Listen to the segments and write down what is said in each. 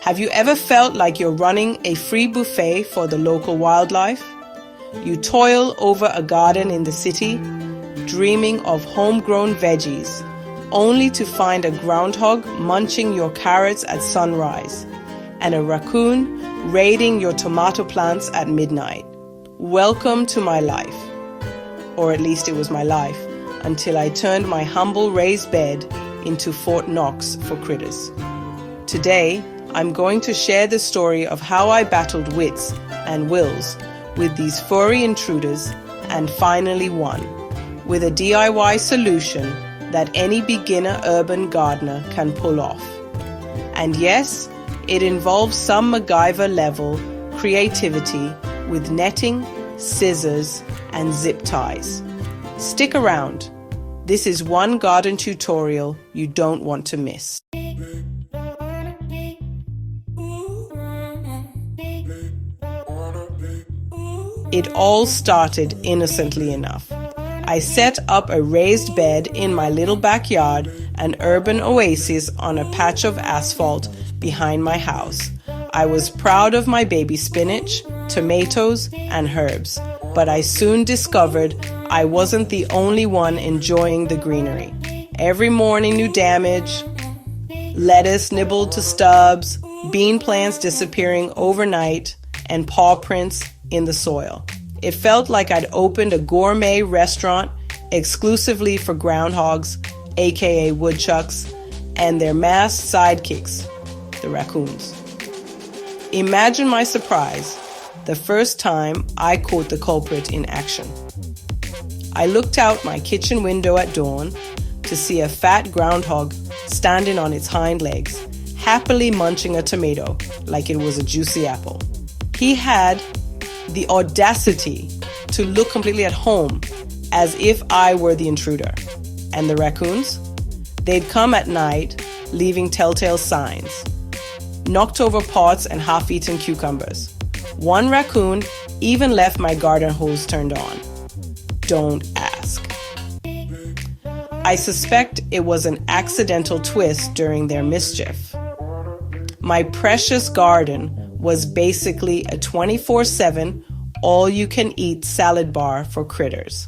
Have you ever felt like you're running a free buffet for the local wildlife? You toil over a garden in the city, dreaming of homegrown veggies, only to find a groundhog munching your carrots at sunrise, and a raccoon raiding your tomato plants at midnight. Welcome to my life. Or at least it was my life, until I turned my humble raised bed into Fort Knox for critters. Today, I'm going to share the story of how I battled wits and wills with these furry intruders and finally won, with a DIY solution that any beginner urban gardener can pull off. And yes, it involves some MacGyver level creativity with netting, scissors, and zip ties. Stick around. This is one garden tutorial you don't want to miss. It all started innocently enough. I set up a raised bed in my little backyard, an urban oasis on a patch of asphalt behind my house. I was proud of my baby spinach, tomatoes, and herbs, but I soon discovered I wasn't the only one enjoying the greenery. Every morning new damage, lettuce nibbled to stubs, bean plants disappearing overnight, and paw prints in the soil. It felt like I'd opened a gourmet restaurant exclusively for groundhogs, aka woodchucks, and their masked sidekicks, the raccoons. Imagine my surprise the first time I caught the culprit in action. I looked out my kitchen window at dawn to see a fat groundhog standing on its hind legs, happily munching a tomato like it was a juicy apple. He had the audacity to look completely at home, as if I were the intruder. And the raccoons? They'd come at night, leaving telltale signs. Knocked over pots and half-eaten cucumbers. One raccoon even left my garden hose turned on. Don't ask. I suspect it was an accidental twist during their mischief. My precious garden was basically a 24/7 all-you-can-eat salad bar for critters.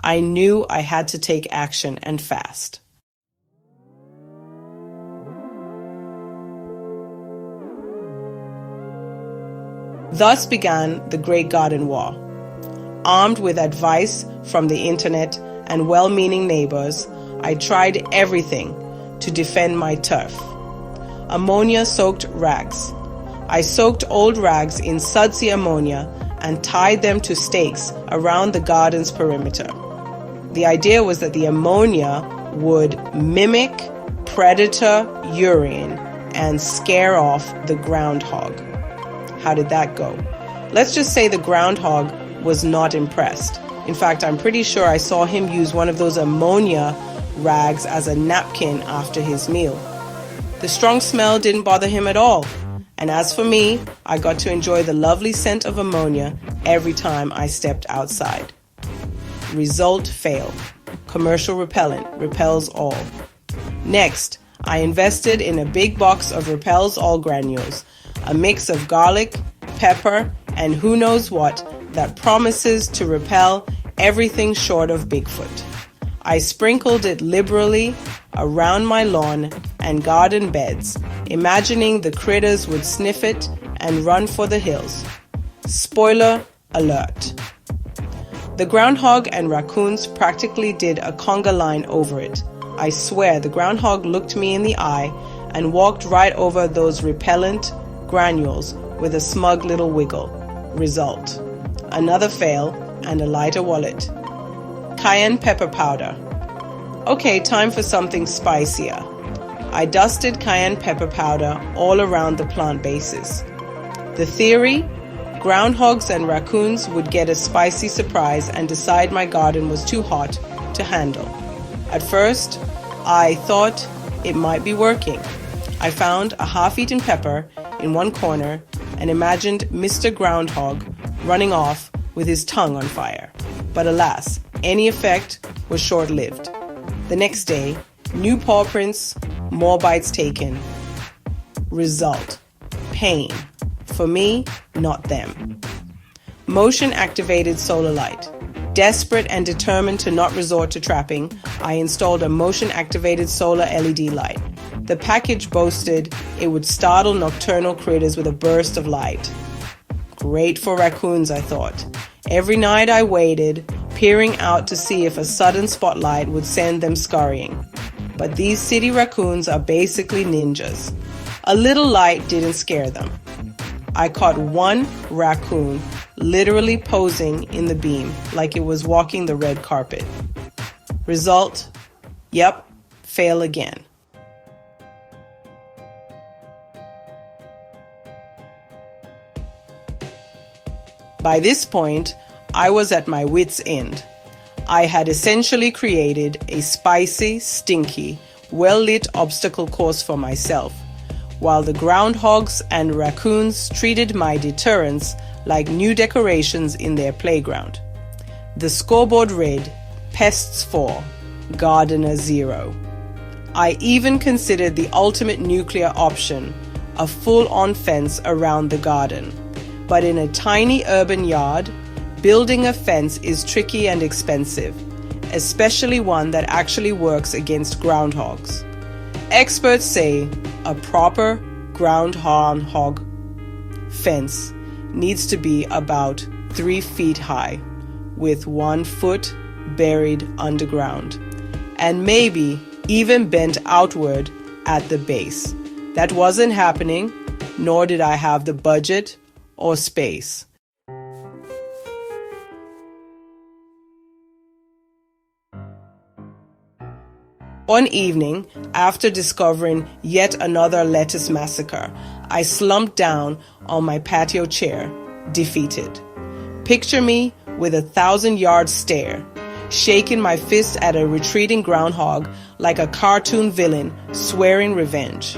I knew I had to take action and fast. Thus began the Great Garden War. Armed with advice from the internet and well-meaning neighbors, I tried everything to defend my turf. Ammonia-soaked rags. I soaked old rags in sudsy ammonia and tied them to stakes around the garden's perimeter. The idea was that the ammonia would mimic predator urine and scare off the groundhog. How did that go? Let's just say the groundhog was not impressed. In fact, I'm pretty sure I saw him use one of those ammonia rags as a napkin after his meal. The strong smell didn't bother him at all. And as for me, I got to enjoy the lovely scent of ammonia every time I stepped outside. Result failed. Commercial repellent repels all. Next, I invested in a big box of repels all granules, a mix of garlic, pepper, and who knows what that promises to repel everything short of Bigfoot. I sprinkled it liberally around my lawn and garden beds, imagining the critters would sniff it and run for the hills. Spoiler alert. The groundhog and raccoons practically did a conga line over it. I swear the groundhog looked me in the eye and walked right over those repellent granules with a smug little wiggle. Result: another fail and a lighter wallet. Cayenne pepper powder. Okay, time for something spicier. I dusted cayenne pepper powder all around the plant bases. The theory? Groundhogs and raccoons would get a spicy surprise and decide my garden was too hot to handle. At first, I thought it might be working. I found a half-eaten pepper in one corner and imagined Mr. Groundhog running off with his tongue on fire. But alas, any effect was short-lived. The next day, new paw prints, more bites taken. Result: pain. For me, not them. Motion-activated solar light. Desperate and determined to not resort to trapping, I installed a motion-activated solar LED light. The package boasted it would startle nocturnal critters with a burst of light. Great for raccoons, I thought. Every night I waited, peering out to see if a sudden spotlight would send them scurrying. But these city raccoons are basically ninjas. A little light didn't scare them. I caught one raccoon literally posing in the beam like it was walking the red carpet. Result? Yep, fail again. By this point, I was at my wit's end. I had essentially created a spicy, stinky, well-lit obstacle course for myself, while the groundhogs and raccoons treated my deterrents like new decorations in their playground. The scoreboard read, Pests 4, Gardener 0. I even considered the ultimate nuclear option, a full-on fence around the garden. But in a tiny urban yard, building a fence is tricky and expensive, especially one that actually works against groundhogs. Experts say a proper groundhog fence needs to be about 3 feet high, with 1 foot buried underground, and maybe even bent outward at the base. That wasn't happening, nor did I have the budget or space. One evening, after discovering yet another lettuce massacre, I slumped down on my patio chair, defeated. Picture me with a 1,000-yard stare, shaking my fist at a retreating groundhog like a cartoon villain swearing revenge.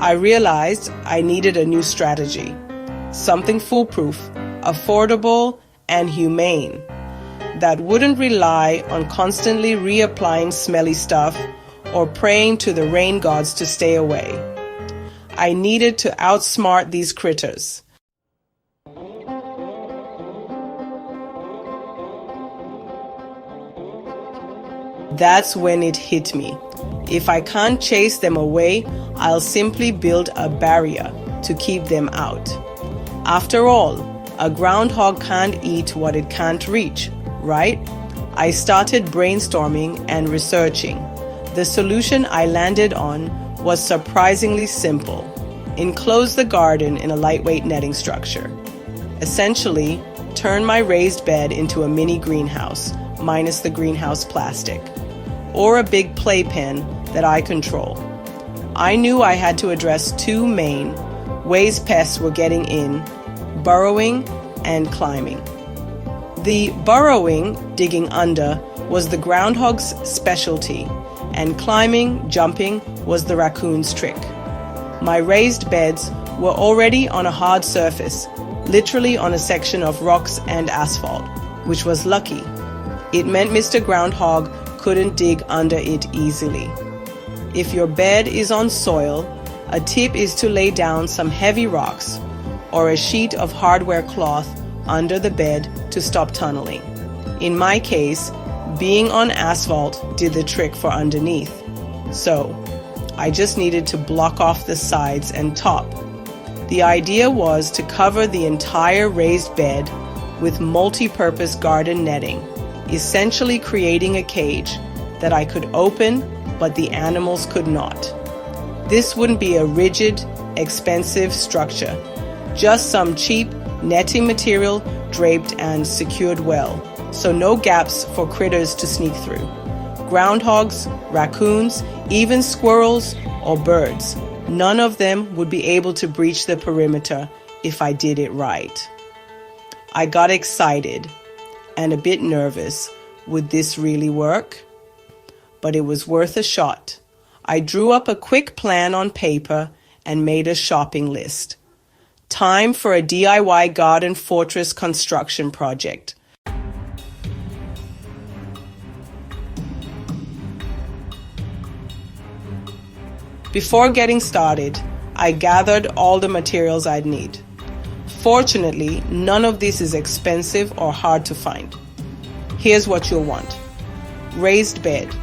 I realized I needed a new strategy. Something foolproof, affordable, and humane that wouldn't rely on constantly reapplying smelly stuff or praying to the rain gods to stay away. I needed to outsmart these critters. That's when it hit me. If I can't chase them away, I'll simply build a barrier to keep them out. After all, a groundhog can't eat what it can't reach, right? I started brainstorming and researching. The solution I landed on was surprisingly simple. Enclose the garden in a lightweight netting structure. Essentially, turn my raised bed into a mini greenhouse, minus the greenhouse plastic, or a big playpen that I control. I knew I had to address 2 main ways pests were getting in: burrowing and climbing. The burrowing, digging under, was the groundhog's specialty, and climbing, jumping, was the raccoon's trick. My raised beds were already on a hard surface, literally on a section of rocks and asphalt, which was lucky. It meant Mr. Groundhog couldn't dig under it easily. If your bed is on soil, a tip is to lay down some heavy rocks or a sheet of hardware cloth under the bed to stop tunneling. In my case, being on asphalt did the trick for underneath. So, I just needed to block off the sides and top. The idea was to cover the entire raised bed with multi-purpose garden netting, essentially creating a cage that I could open, but the animals could not. This wouldn't be a rigid, expensive structure, just some cheap netting material draped and secured well, so no gaps for critters to sneak through. Groundhogs, raccoons, even squirrels or birds, none of them would be able to breach the perimeter if I did it right. I got excited and a bit nervous. Would this really work? But it was worth a shot. I drew up a quick plan on paper and made a shopping list. Time for a DIY garden fortress construction project. Before getting started, I gathered all the materials I'd need. Fortunately, none of this is expensive or hard to find. Here's what you'll want. Raised bed.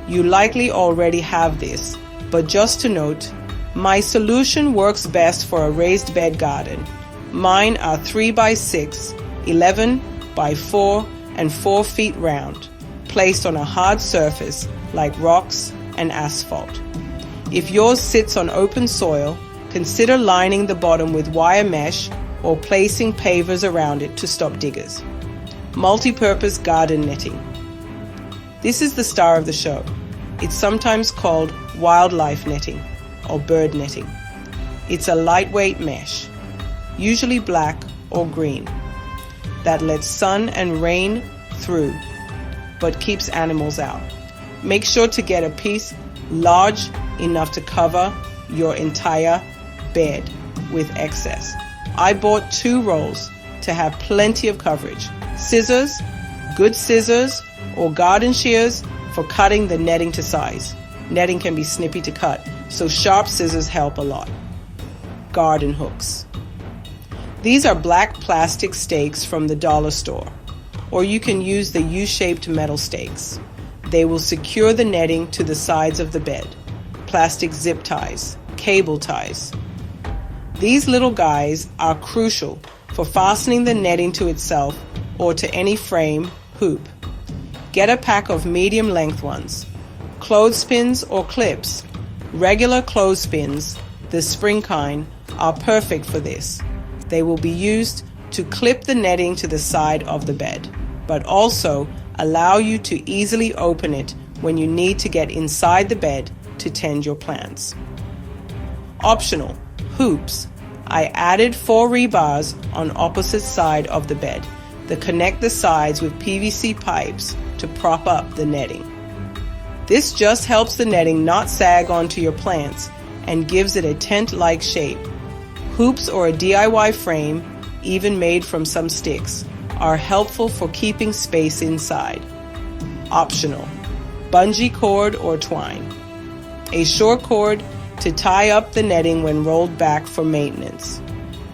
You likely already have this, but just to note, my solution works best for a raised bed garden. Mine are 3 by 6, 11 by 4, and 4 feet round, placed on a hard surface like rocks and asphalt. If yours sits on open soil, consider lining the bottom with wire mesh or placing pavers around it to stop diggers. Multi-purpose garden netting. This is the star of the show. It's sometimes called wildlife netting or bird netting. It's a lightweight mesh, usually black or green, that lets sun and rain through but keeps animals out. Make sure to get a piece large enough to cover your entire bed with excess. I bought 2 rolls to have plenty of coverage. Scissors, good scissors, or garden shears for cutting the netting to size. Netting can be snippy to cut, so sharp scissors help a lot. Garden hooks. These are black plastic stakes from the dollar store, or you can use the U-shaped metal stakes. They will secure the netting to the sides of the bed. Plastic zip ties, cable ties. These little guys are crucial for fastening the netting to itself or to any frame, hoop. Get a pack of medium length ones. Clothespins or clips. Regular clothespins, the spring kind, are perfect for this. They will be used to clip the netting to the side of the bed, but also allow you to easily open it when you need to get inside the bed to tend your plants. Optional, hoops. I added 4 rebars on opposite side of the bed that connect the sides with PVC pipes to prop up the netting. This just helps the netting not sag onto your plants and gives it a tent-like shape. Hoops or a DIY frame, even made from some sticks, are helpful for keeping space inside. Optional, bungee cord or twine. A short cord to tie up the netting when rolled back for maintenance.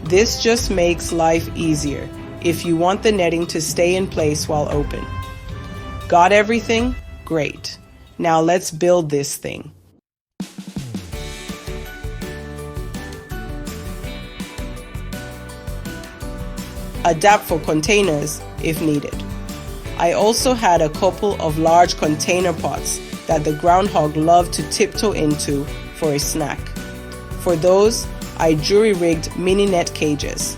This just makes life easier if you want the netting to stay in place while open. Got everything? Great. Now let's build this thing. Adapt for containers if needed. I also had a couple of large container pots that the groundhog loved to tiptoe into for a snack. For those, I jury-rigged mini net cages.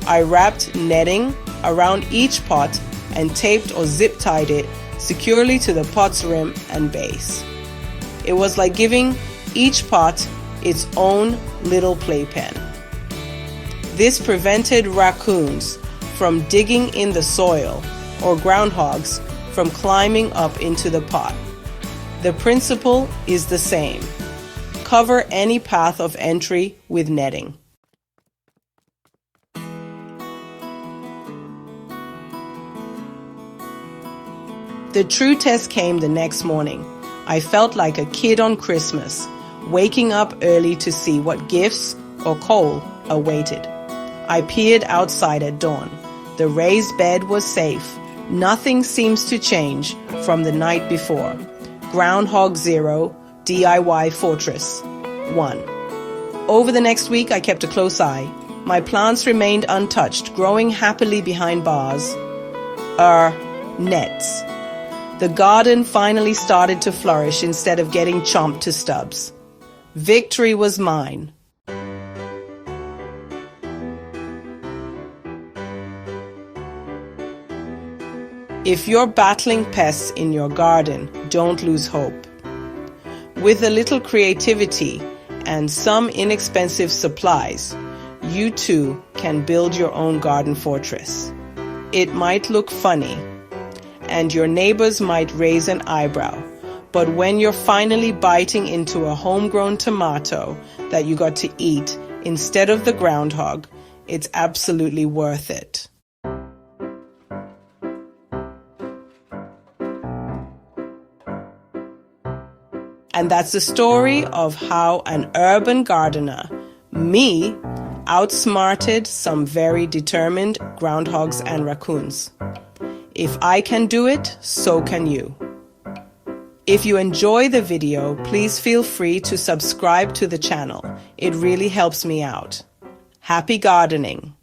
I wrapped netting around each pot and taped or zip-tied it securely to the pot's rim and base. It was like giving each pot its own little playpen. This prevented raccoons from digging in the soil or groundhogs from climbing up into the pot. The principle is the same. Cover any path of entry with netting. The true test came the next morning. I felt like a kid on Christmas, waking up early to see what gifts or coal awaited. I peered outside at dawn. The raised bed was safe. Nothing seems to change from the night before. Groundhog 0, DIY Fortress 1. Over the next week, I kept a close eye. My plants remained untouched, growing happily behind bars, nets. The garden finally started to flourish instead of getting chomped to stubs. Victory was mine. If you're battling pests in your garden, don't lose hope. With a little creativity and some inexpensive supplies, you too can build your own garden fortress. It might look funny, and your neighbors might raise an eyebrow, but when you're finally biting into a homegrown tomato that you got to eat instead of the groundhog, it's absolutely worth it. And that's the story of how an urban gardener Me outsmarted some very determined groundhogs and raccoons. If I can do it, so can you. If you enjoy the video, please feel free to subscribe to the channel. It really helps me out. Happy gardening!